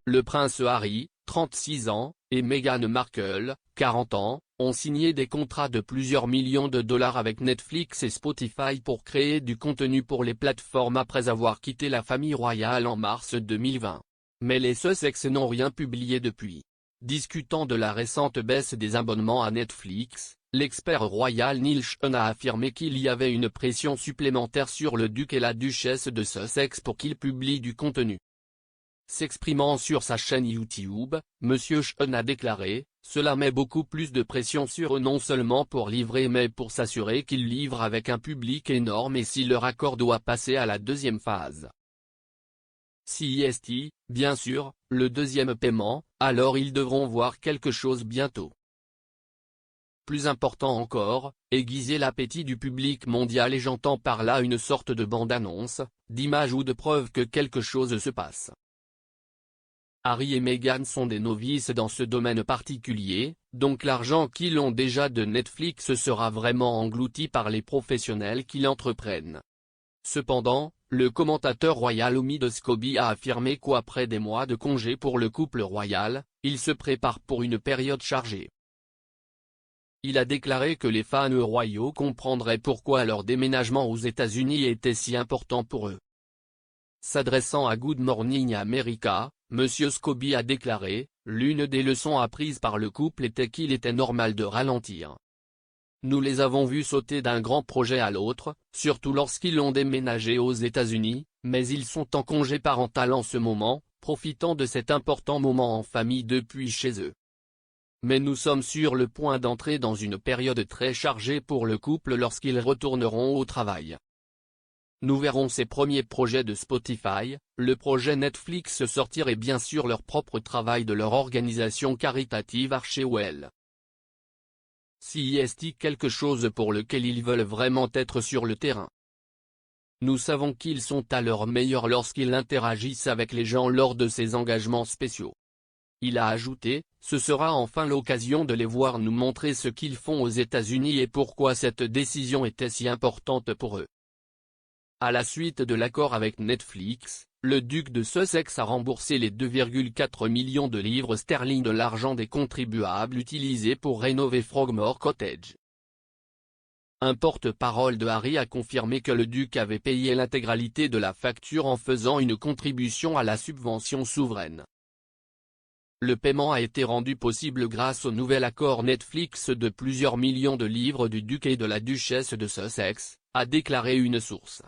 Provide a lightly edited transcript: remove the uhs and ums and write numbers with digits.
le prince Harry, 36 ans, et Meghan Markle, 40 ans, ont signé des contrats de plusieurs millions de dollars avec Netflix et Spotify pour créer du contenu pour les plateformes après avoir quitté la famille royale en mars 2020. Mais les Sussex n'ont rien publié depuis. Discutant de la récente baisse des abonnements à Netflix, l'expert royal Neil Sean a affirmé qu'il y avait une pression supplémentaire sur le duc et la duchesse de Sussex pour qu'ils publient du contenu. S'exprimant sur sa chaîne YouTube, M. Sean a déclaré « Cela met beaucoup plus de pression sur eux non seulement pour livrer mais pour s'assurer qu'ils livrent avec un public énorme et si leur accord doit passer à la deuxième phase. Si est, bien sûr, le deuxième paiement, alors ils devront voir quelque chose bientôt. Plus important encore, aiguiser l'appétit du public mondial et j'entends par là une sorte de bande-annonce, d'image ou de preuve que quelque chose se passe. Harry et Meghan sont des novices dans ce domaine particulier, donc l'argent qu'ils ont déjà de Netflix sera vraiment englouti par les professionnels qui l'entreprennent. Cependant, le commentateur royal Omid Scobie a affirmé qu'après des mois de congé pour le couple royal, il se prépare pour une période chargée. Il a déclaré que les fans royaux comprendraient pourquoi leur déménagement aux États-Unis était si important pour eux. S'adressant à Good Morning America, M. Scobie a déclaré « L'une des leçons apprises par le couple était qu'il était normal de ralentir. Nous les avons vus sauter d'un grand projet à l'autre, surtout lorsqu'ils ont déménagé aux États-Unis, mais ils sont en congé parental en ce moment, profitant de cet important moment en famille depuis chez eux. Mais nous sommes sur le point d'entrer dans une période très chargée pour le couple lorsqu'ils retourneront au travail. Nous verrons ces premiers projets de Spotify, le projet Netflix sortir et bien sûr leur propre travail de leur organisation caritative Archewell. Si est quelque chose pour lequel ils veulent vraiment être sur le terrain. Nous savons qu'ils sont à leur meilleur lorsqu'ils interagissent avec les gens lors de ces engagements spéciaux. Il a ajouté, ce sera enfin l'occasion de les voir nous montrer ce qu'ils font aux États-Unis et pourquoi cette décision était si importante pour eux. À la suite de l'accord avec Netflix, le duc de Sussex a remboursé les 2,4 millions de livres sterling de l'argent des contribuables utilisé pour rénover Frogmore Cottage. Un porte-parole de Harry a confirmé que le duc avait payé l'intégralité de la facture en faisant une contribution à la subvention souveraine. Le paiement a été rendu possible grâce au nouvel accord Netflix de plusieurs millions de livres du duc et de la duchesse de Sussex, a déclaré une source.